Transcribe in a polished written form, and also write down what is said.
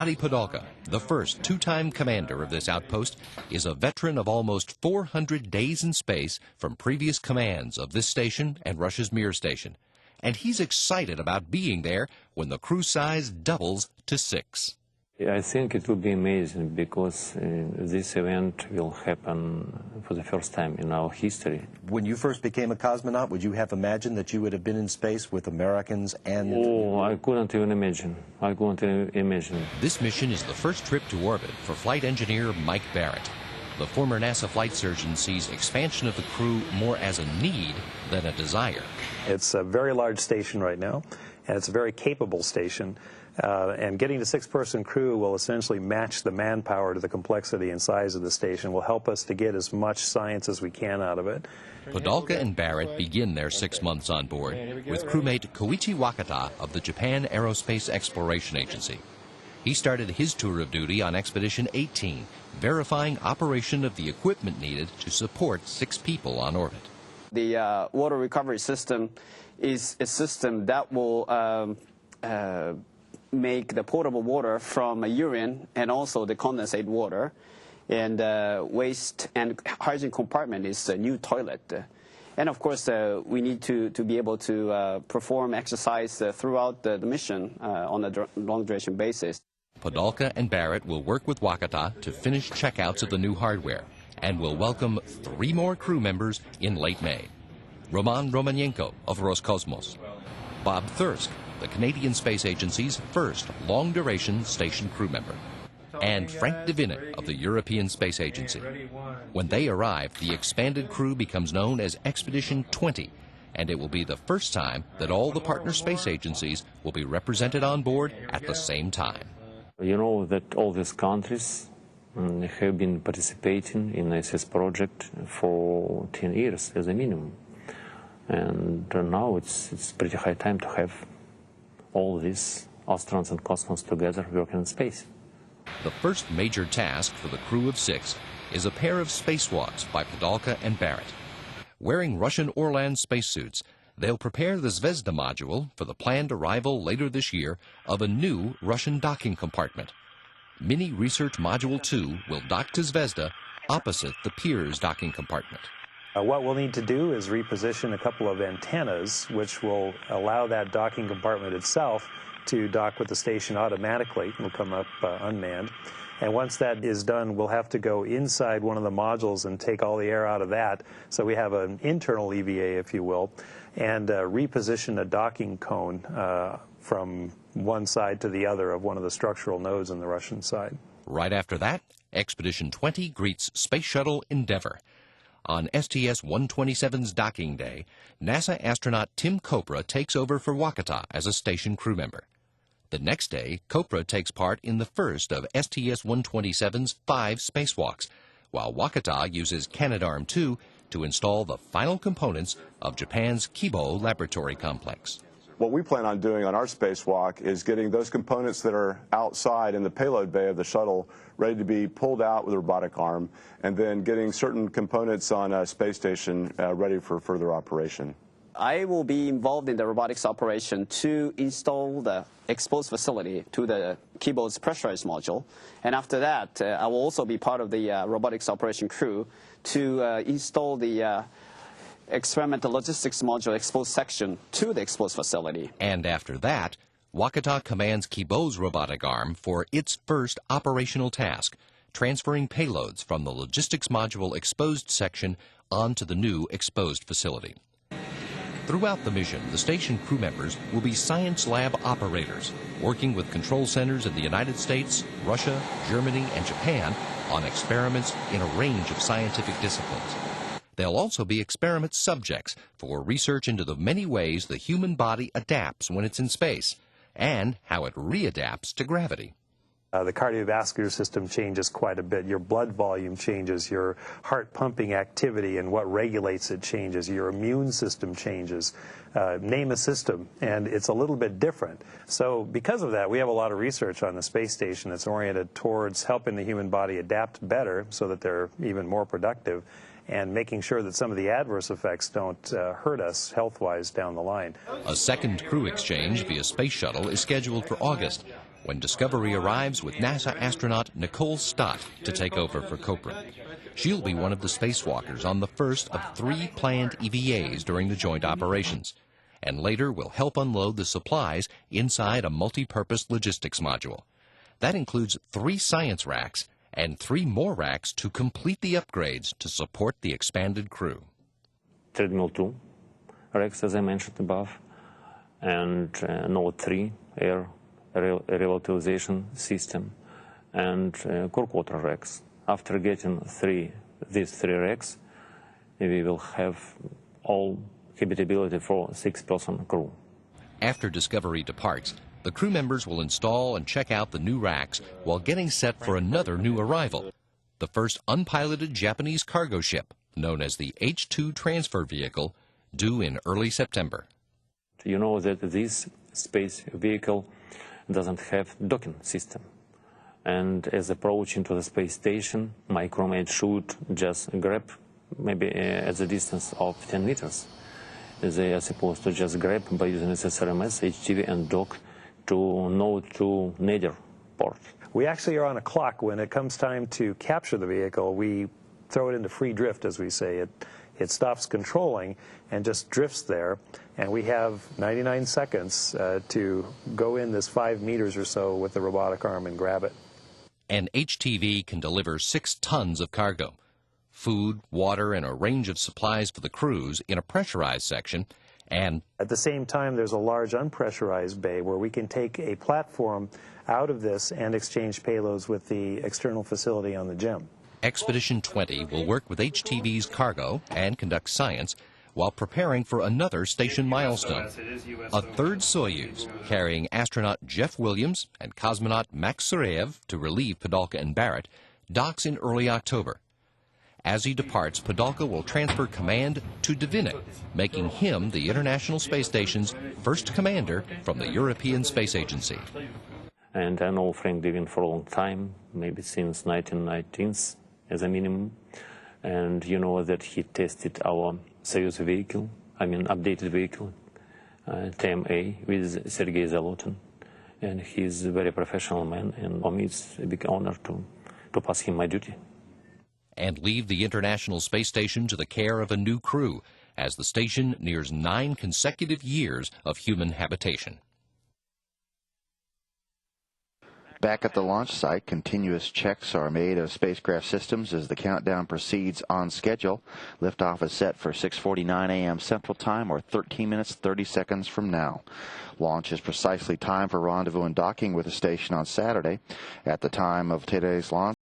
Gennady Padalka, the first two-time commander of this outpost, is a veteran of almost 400 days in space from previous commands of this station and Russia's Mir station. And he's excited about being there when the crew size doubles to 6. I think it will be amazing because this event will happen for the first time in our history. When you first became a cosmonaut, would you have imagined that you would have been in space with Americans and... Oh, I couldn't even imagine. I couldn't even imagine. This mission is the first trip to orbit for flight engineer Mike Barratt. The former NASA flight surgeon sees expansion of the crew more as a need than a desire. It's a very large station right now, and it's a very capable station. And getting the 6-person crew will essentially match the manpower to the complexity and size of the station, will help us to get as much science as we can out of it. Padalka and Barratt begin their 6 months on board with crewmate Koichi Wakata of the Japan Aerospace Exploration Agency. He started his tour of duty on Expedition19, verifying operation of the equipment needed to support 6 people on orbit. The water recovery system is a system that will make the potable water from urine and also the condensate water, and waste and hygiene compartment is a new toilet. And of course, we need to be able to perform exercise throughout the mission on a long duration basis. Padalka and Barratt will work with Wakata to finish checkouts of the new hardware and will welcome 3 more crew members in late May. Roman Romanenko of Roscosmos, Bob Thirsk, the Canadian Space Agency's first long-duration station crew member, and Frank Devinit of the European Space Agency. When they arrive, the expanded crew becomes known as Expedition20, and it will be the first time that all the partner space agencies will be represented on board at the same time. You know that all these countries have been participating in the ISS project for 10 years as a minimum. And now it's pretty high time to have all these astronauts and cosmonauts together working in space. The first major task for the crew of 6 is a pair of spacewalks by Padalka and Barratt. Wearing Russian Orlan spacesuits, they'll prepare the Zvezda module for the planned arrival later this year of a new Russian docking compartment. Mini Research Module 2 will dock to Zvezda opposite the Pirs docking compartment. What we'll need to do is reposition a couple of antennas, which will allow that docking compartment itself to dock with the station automatically. It'll come up unmanned. And once that is done, we'll have to go inside one of the modules and take all the air out of that. So we have an internal EVA, if you will, and reposition a docking cone from one side to the other of one of the structural nodes on the Russian side. Right after that, Expedition 20 greets Space Shuttle Endeavour. On STS-127's docking day, NASA astronaut Tim Kopra takes over for Wakata as a station crew member. The next day, Kopra takes part in the first of STS-127's 5 spacewalks, while Wakata uses Canadarm2 to install the final components of Japan's Kibo laboratory complex. What we plan on doing on our spacewalk is getting those components that are outside in the payload bay of the shuttle ready to be pulled out with a robotic arm, and then getting certain components on a space station ready for further operation. I will be involved in the robotics operation to install the exposed facility to the Kibo's pressurized module, and after that I will also be part of the robotics operation crew to install the experimental logistics module exposed section to the exposed facility. And after that, Wakata commands Kibo's robotic arm for its first operational task, transferring payloads from the logistics module exposed section onto the new exposed facility. Throughout the mission, the station crew members will be science lab operators, working with control centers in the United States, Russia, Germany, and Japan on experiments in a range of scientific disciplines. They'll also be experiment subjects for research into the many ways the human body adapts when it's in space, and how it readapts to gravity. The cardiovascular system changes quite a bit. Your blood volume changes, your heart pumping activity and what regulates it changes, your immune system changes. Name a system, and it's a little bit different. So because of that, we have a lot of research on the space station that's oriented towards helping the human body adapt better so that they're even more productive, and making sure that some of the adverse effects don't hurt us health-wise down the line. A second crew exchange via space shuttle is scheduled for August, when Discovery arrives with NASA astronaut Nicole Stott to take over for Copra. She'll be one of the spacewalkers on the first of 3 planned EVAs during the joint operations, and later will help unload the supplies inside a multi-purpose logistics module. That includes 3 science racks and 3 more racks to complete the upgrades to support the expanded crew. Treadmill 2 racks, as I mentioned above, and Node 3 air relativization system, and core quarter racks. After getting these 3 racks, we will have all habitability for 6-person crew. After Discovery departs, the crew members will install and check out the new racks while getting set for another new arrival, the first unpiloted Japanese cargo ship, known as the H-2 transfer vehicle, due in early September. You know that this space vehicle doesn't have docking system. And as approaching to the space station, my crewmate should just grab, maybe at the distance of 10 meters. They are supposed to just grab by using SSRMS, HTV, and dock to Node 2 nadir port. We actually are on a clock. When it comes time to capture the vehicle, we throw it into free drift, as we say. It stops controlling and just drifts there, and we have 99 seconds to go in this 5 meters or so with the robotic arm and grab it. An HTV can deliver 6 tons of cargo, food, water, and a range of supplies for the crews in a pressurized section, and at the same time there's a large unpressurized bay where we can take a platform out of this and exchange payloads with the external facility on the gym. Expedition-20 will work with HTV's cargo and conduct science while preparing for another station milestone. A 3rd Soyuz, carrying astronaut Jeff Williams and cosmonaut Max Sureyev to relieve Padalka and Barratt, docks in early October. As he departs, Padalka will transfer command to Dvinik, making him the International Space Station's first commander from the European Space Agency. And I know Frank Dvinik for a long time, maybe since 1990s as a minimum. And you know that he tested our Soyuz vehicle, updated vehicle, TMA, with Sergei Zalotin. And he's a very professional man, and for me it's a big honor to pass him my duty. And leave the International Space Station to the care of a new crew as the station nears 9 consecutive years of human habitation. Back at the launch site, continuous checks are made of spacecraft systems as the countdown proceeds on schedule. Liftoff is set for 6:49 a.m. Central Time, or 13 minutes 30 seconds from now. Launch is precisely timed for rendezvous and docking with the station on Saturday. At the time of today's launch,